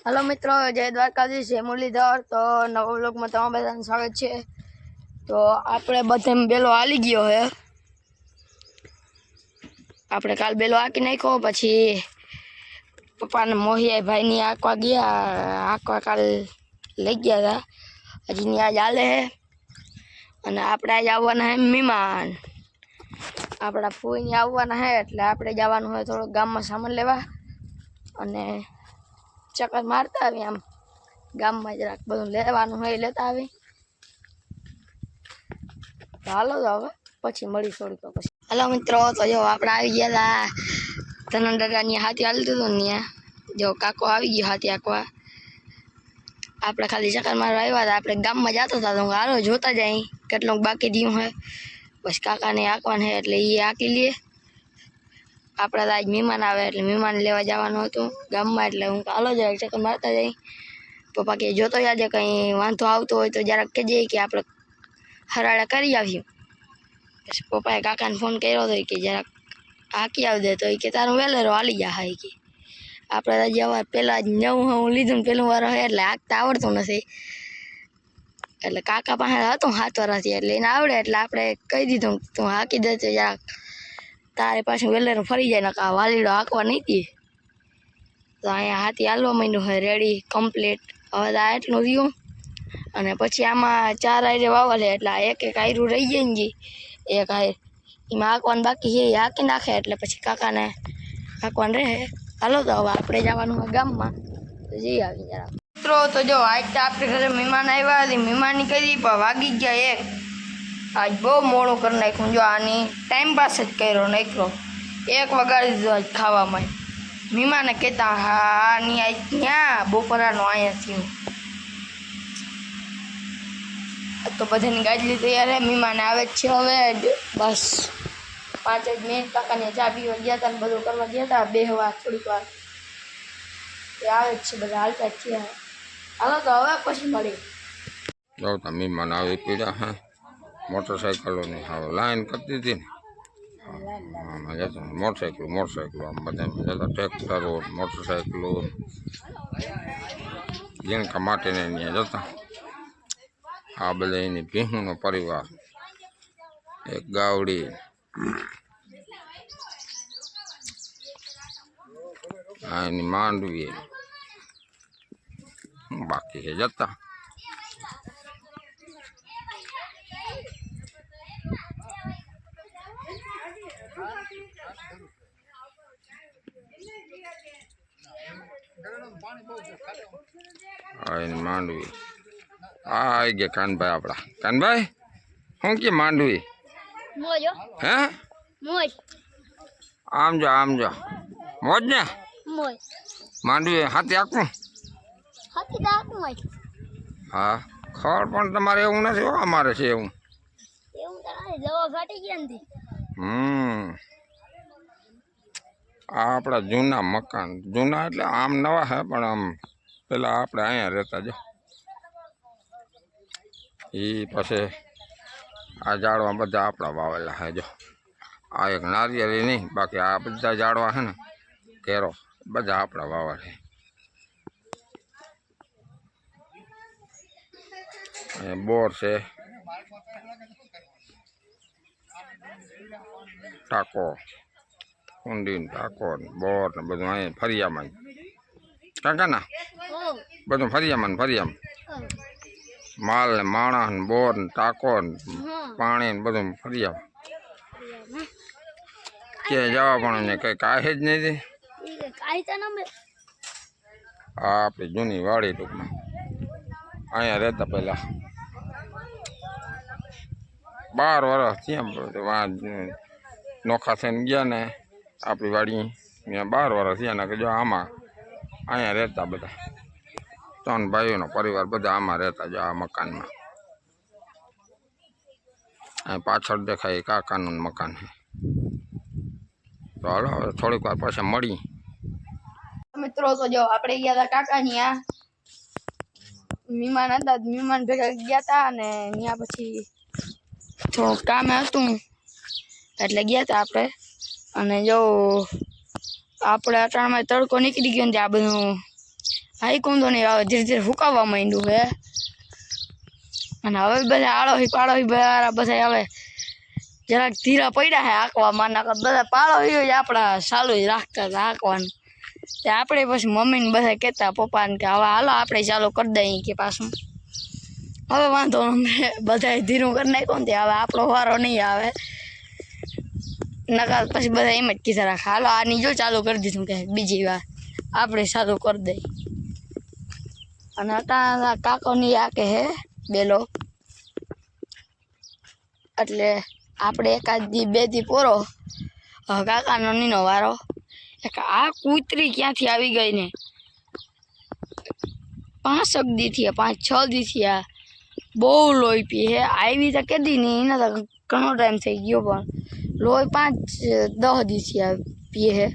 Hello मित्रों, जय द्वारकाधीश, जय मुरलीधर। तो नवा व्लॉगમાં તમારા બધાનું સ્વાગત છે। તો આપણે બધે બેલો આલી ગયો હે। આપણે કાલ બેલો આકી નાખ્યો, પછી પપ્પાને મોહિયા ભાઈની આંકવા ગયા, આંકવા કાલ લઈ ગયા હતા, હજી ની આજ આલે હે। અને આપણે આજ આવવાના હે મહેમાન, આપણા ફૂઈને આવવાના હે, એટલે આપણે જવાનું હોય થોડું ગામમાં સામાન લેવા અને चक्कर मारता आवी। आम गाम में जरा बधु लेवानुं होय लेता आवी। तो हालो तो हवे पछी मळी थोड़ी तो पछी। हेलो मित्रों, तो जो आपणे आवी गया था धनंदानी हाथी हालतुं हतुं ने, जो काको आवी गयो हाथी आंकवा। आपणे खाली चक्कर मारवा आव्या था, आपणे गाम में जाता था, तो हालो जोता जाई केटलुं बाकी रह्युं है। बस काका ने आंकवानुं है એટલે ઈ आंकी लीए। આપણે તો આજ મહેમાન આવે એટલે મહેમાન લેવા જવાનું હતું ગામમાં, એટલે હું હાલો જરાક ચક્કર મારતા જઈ। પપ્પા કે જોતો આજે કંઈ વાંધો આવતો હોય તો જરાક કહેજે કે આપણે હરાડા કરી આવીએ। પછી પપ્પાએ કાકાને ફોન કર્યો હતો કે જરાક હાંકી આવજે, તો એ કે તારું વહેલેરો હાલી જા એ કે। આપણે હજી હવે પહેલાં જ નવું હું લીધું ને પહેલું વાર હોય એટલે હાંકતા આવડતું નથી, એટલે કાકા પાસે હતું 7 વર્ષથી, એટલે એને આવડે, એટલે આપણે કહી દીધું તું હાંકી દે તો જરાક तारे पास वेलर फरी जाए ना वालीड़ो आंकवा नहीं थी। तो अँ हाथी हालवा मांड्यो है रेडी कम्प्लीट। हवे तो आटलुं रह्युं अने पछी आमां 4 आयरे वावल है, એટલે एक एक आयरू रही जाए ने एक आयर एमां आंकवानुं बाकी है, हांकी नाखे એટલે पछी काकाने हांकवानुं रहे। हालो तो हवे आपणे जवानुं है गाममां, तो जई आवी जरा। मित्रों, तो जो आज तो आपणे घरे मेहमान आव्या हता, मेहमानी करी पण वागी गया 1। आज बहुत मोड़ू कर नाख्युं, जो आनी टाइम पास ज कर्यो नाख्यो। 1 वगाड़ी दीधो आज खावा में। मेहमाने कहता हाँ नी आज क्या बपोरानो आया थयो। तो बधानी गाजली तैयार है, मेहमान आवे ज छे हवे। बस 5 ज मिनिट काकाने चा पीवा गया था, बधुं करवा गया था, बेहवा थोड़ीक वार ते आवे ज छे, बधा हालता ज छे। हालो तो हवे पछी मळीए। जो तो मेहमान आवी पड्या हैं, मोटरसाइकिलों ने हाँ लाइन करती थी मोटरसाइकिल आम बता ट्रेक्टरों मोटरसाइकिलों जिनका माटे ने जता आ बधा भीहूँ परिवार, एक गावड़ी मांडवी बाकी है जता। मांडवी आई गया कान भाई अपना कान भाई हूँ के मांडवी है आम जो मोज ने मांडवी हाथी आखू हाँ खबर पण तमारे एवं नहीं हो अमारे छे एवं आपड़ा जूना मकान जूना एटले आम नवा है पण आम पेला आपणे अहींया रहता जो ई पछी आ झाड़वा बधा आपड़ा वावेला है। जो आ एक नारिયેળી नहीं बाकी आ बधा झाड़वा है ने केरो बधा आपड़ा वावेला है। बोर से टाको कुंडी टाको बोर ने बधुं अहीं फरियामां काका ना बधुं फरियामां माल ने माणस ने बोर ने टाको ने पाणी ने बधुं फरियामां के जवा पण ने कई काहे ज नहीं आ आपणी जूनी वाड़ी टूंकमां अहींया रहता पहला 12 वर्ष थया नोखा थईने गया ने आपणी वाड़ी अहींया 12 वर्ष थया ने जो आमां अहींया रहता बधा 3 भाईओनो परिवार बधा आमां रहता जो आ मकान में। अहीं पाछळ देखाय काकानुं मकान है। तो हालो थोड़ीक वार पाछा मळी। मित्रों, तो जो आपणे गया था काकानी आ मेहमान हता, मेहमान भेगा गया था ने न्या पछी થોડું કામ હતું એટલે ગયા હતા આપણે। અને જો આપણે અટાણમાં તડકો નીકળી ગયો ને આ બધું હાઈ કોંધો નહીં આવે, ધીરે ધીરે હુકાવા માંડ્યું હે. અને હવે બધા આળોહી પાળોહી બધા હવે જરાક ધીરા પડ્યા હે હાંકવામાં. નકર બધા પાળોહી જ આપણા ચાલુ જ રાખતા હતા હાંકવાનું. તે આપણે પછી મમ્મીને બધા કહેતા પપ્પાને કે હવે હાલો આપણે ચાલુ કરી દઈએ કે પાછું. હવે વાંધો અમે બધાએ ધીરું કરી નાખ્યું ને હવે આપણો વારો નહીં આવે. નકર પછી બધા એમ જ કીધા રાખે હાલો આની જો ચાલુ કરી દીધું કે બીજી વાર આપણે ચાલુ કરી દઈએ. અને અત્યારે કાકોની આ કે હે બેલો, એટલે આપણે એકાદ દી બે દી પૂરો કાકાનો નીનો વારો. એક આ કૂતરી ક્યાંથી આવી ગઈ ને 5 દી થયા, 5-6 દી થયા. બહુ લોહી પી હે. આવી તો કેદી નહીં, એને તો ઘણો ટાઈમ થઈ ગયો, પણ લોહી 5-10 દી થયા પીએ હે.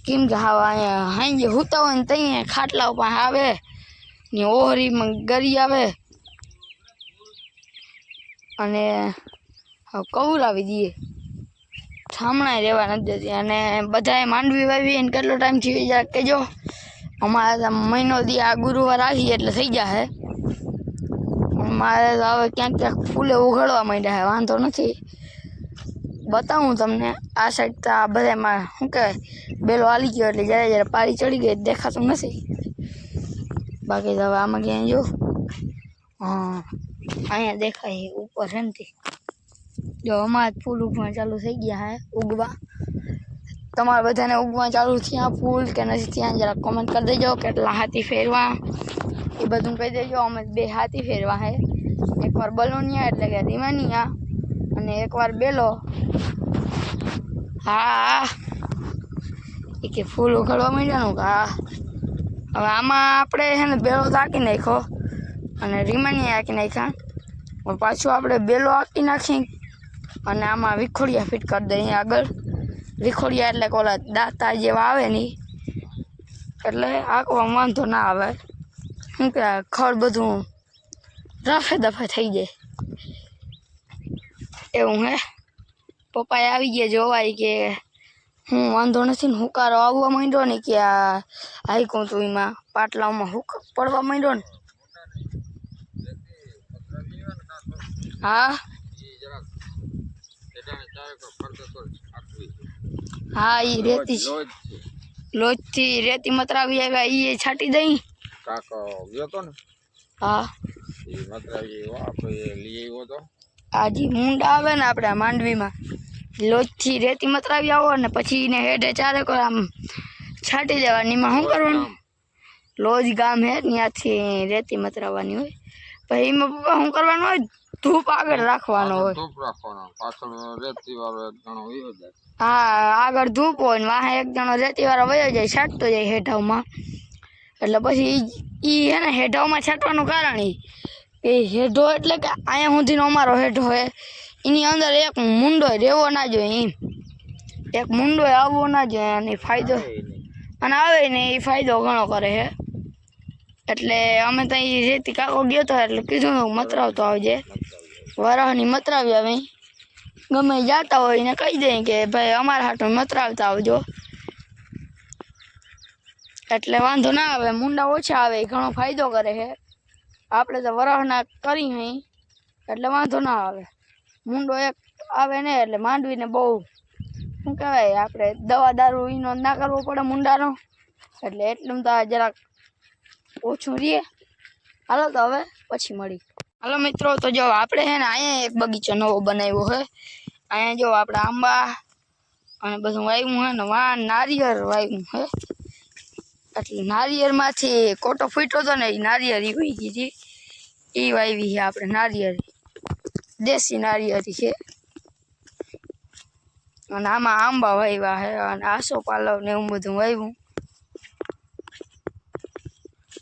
કેમ કે હા અહીંયા હાંજે સૂતા હોય ને ત્યાં ખાટલા ઉપર આવે ને ઓહરીમાં ગરી આવે અને કવરાવી દઈએ, થામણાય રહેવા નથી દેતી. અને બધાએ માંડવી વાવી એને કેટલો ટાઈમ થઈ જાય કહેજો. અમારે મહિનો દી આ ગુરુવાર આવી એટલે થઈ જાય. મારે તો હવે ક્યાંક ક્યાંક ફૂલે ઉઘડવા માંડ્યા છે, વાંધો નથી. બતાવું તમને આ સાઈડ તો આ બધામાં શું કહેવાય બેલો હાલી ગયો એટલે જ્યારે જ્યારે પારી ચડી ગઈ દેખાતું નથી. બાકી તો હવે આમાં ક્યાંય જો હા અહીંયા દેખાય ઉપર એમથી જો અમારા ફૂલ ઉગવા ચાલુ થઈ ગયા હે ઉગવા. તમારે બધાને ઉગવા ચાલુ થયા ફૂલ કે નથી ત્યાં જરા કોમેન્ટ કરી દેજો. કેટલા હાથી ફેરવા એ બધું કહી દેજો. અમે 2 હાથી ફેરવા હે, એકવાર બલોનિયા એટલે કે રીમાનિયા અને એકવાર બેલો. હા એ કે ફૂલ ઉઘડવા માંડ્યાનું કે હા. હવે આમાં આપણે છે ને બેલો તો આંકી નાખ્યો અને રીમાનિયા આંકી નાખ્યા, પણ પાછું આપણે બેલો આંકી નાખી અને આમાં વિખોડિયા ફિટ કરી દઈએ આગળ. વિખોડિયા એટલે ઓલા દાંતા જેવા આવે નહીં, એટલે આંકવામાં વાંધો ના આવે. શું કે ખડ બધું રફે દફે થઈ જાય એવું હે. પપ્પાએ આવી ગયા જોવાય કે હું વાંધો નથી ને હુકારો આવવા માંડ્યો ને કે આ હાઈકું તું એમાં પાટલામાં હુક પડવા માંડ્યો ને. હા હા એ રેતી લોજથી રેતી મતરાવી આવ્યા એ છાંટી દઈ. કાકો ગયો તો ને હા એ મતરાવી આપણે લઈ આવ્યો તો. આ જે મુંડા આવે ને આપણે માંડવીમાં લોજથી રેતી મતરાવી આવો ને પછી એને હેઠે ચારેક આમ છાંટી દેવાની. એમાં શું કરવાનું લોજ ગામ હે ત્યાંથી રેતી મતરાવવાની હોય. પછી એમાં પપ્પા શું કરવાનું હોય ધૂપ આગળ રાખવાનો હોય. ધૂપ રાખવાનો, પાછળ રેતી વાળો એક જણો વયો જાય. હા આગળ ધૂપ હોય ને વાહે એક જણો રેતી વાળો વયો જાય છાંટતો જાય હેઠાવમાં. એટલે પછી એ હે ને હેઠાવમાં છાંટવાનું કારણ એ હેઠો એટલે કે અહીંયા સુધીનો અમારો હેઠો હોય એની અંદર એક મુંડો રહેવો ના જોઈએ. એમ એક મુંડો આવવો ના જોઈએ અને ફાયદો અને આવે ને એ ફાયદો ઘણો કરે છે. એટલે અમે તો એ રેતી કાકો ગયો હતો એટલે કીધું મતરાવતો આવજે, વરાહની મતરાવી આવે. ગમે જતા હોય એને કહી દઈએ કે ભાઈ અમારા હાટું મતરાવતા આવજો, એટલે વાંધો ના આવે. મુંડા ઓછા આવે, ઘણો ફાયદો કરે છે. આપણે તો વરાહના કરી હઈ એટલે વાંધો ના આવે. મુંડો એક આવે ને એટલે માંડવીને બહુ શું કહેવાય આપણે દવા દારૂ એનો ના કરવો પડે મુંડાનો, એટલે એટલું તો જરાક ઓછું રહીએ. હાલો તો હવે પછી મળી. હાલો મિત્રો, તો જો આપણે છે ને અહીંયા એક બગીચો નવો બનાવ્યો છે. અહીંયા જો આપણે આંબા અને બધું વાવ્યું છે ને વાં નારિયેળ વાવ્યું છે. એટલે નારિયેળમાંથી કોટો ફૂટ્યો હતો ને એ નારિયેળ વહી ગઈ હતી એ વાવી છે આપણે નારિયેળ, દેશી નારિયેળ છે. અને આમાં આંબા વાવ્યા છે અને આસો પાલવ ને એવું બધું વાવ્યું.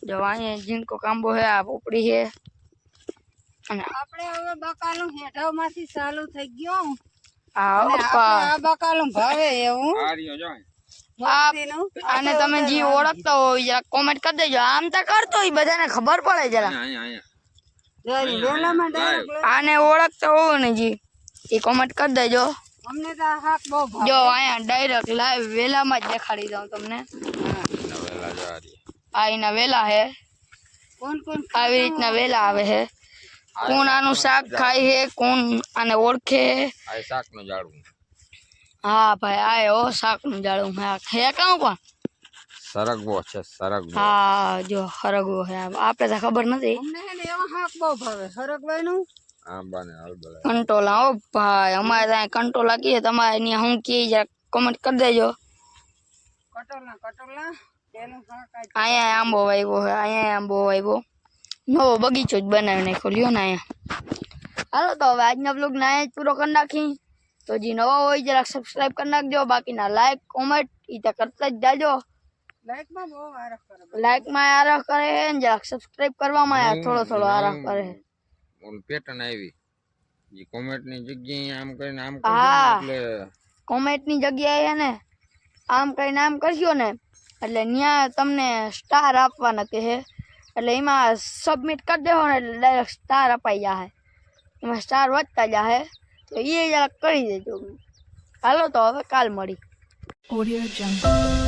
જો અહીંયા જીનકો કાંબો છે, આ પોપડી છે. અને આપણે હવે બકાલું હેઠાવમાંથી ચાલુ થઈ ગયો. આ બકાલું ભાવે એવું આને તમે જે ઓળખતા હોય જરા કોમેન્ટ કરી દેજો. આમ તો કરતો હોય બધાને ખબર પડે જરા. આને ઓળખતા હોય ને જી એ કોમેન્ટ કરી દેજો. અમને તો હાક બહુ ભાવે. જો અહીંયા ડાયરેક્ટ લાઈવ વેલામાં જ દેખાડી દઉં તમને. આ એના વેલા હે કોણ કોણ આવી રીતના વેલા આવે છે કોણ આનું શાક ખાય છે કોણ આને ઓળખે આ શાકનું ઝાડવું હા ભાઈ આ ઓ શાકનું જાળું હે કાં પણ સરગવો છે સરગવો હા જો હરગવો હે આપણે તો ખબર નથી અમને હે ને એવા શાક બહુ ભાવે હરગવાનું આંબાને હળદળ કંટોલા ઓ ભાઈ અમારે ત્યાં કંટોલા કીએ તમારે ત્યાં હું કી જરા કમેન્ટ કરી દેજો કટોલા તેનું શાક આજ અહીંયા આંબો વાવ્યો હે અહીંયા આંબો વાવ્યો નવો બગીચો જ બનાવી નાખ્યો લ્યો ને અહીંયા હાલો તો હવે આજનો બ્લોગ ના અહીંયા જ પૂરો કરી નાખી તો જે નવા હોય જરાક સબસ્ક્રાઇબ કરી નાખજો બાકીના લાઈક કોમેન્ટ એ તો કરતા જ જાજો લાઈકમાં બહુ આરખ કરે લાઈકમાં આરહ કરે છે ને જરાક સબસ્ક્રાઇબ કરવામાં થોડો થોડો આરહ કરે છે પેટર્ન આવી એ કોમેન્ટની જગ્યાએ આમ કરીને આમ હા. એટલે કોમેન્ટની જગ્યાએ છે ને આમ કરીને આમ કરશો ને એટલે ત્યાં તમને સ્ટાર આપવાના કહે છે એટલે એમાં સબમિટ કરી દેવો ને એટલે ડાયરેક્ટ સ્ટાર અપાઈ જાય એમાં સ્ટાર વધતા જાય તો એ જરાક કરી દેજો હાલો તો હવે કાલ મળી Audio Jungle.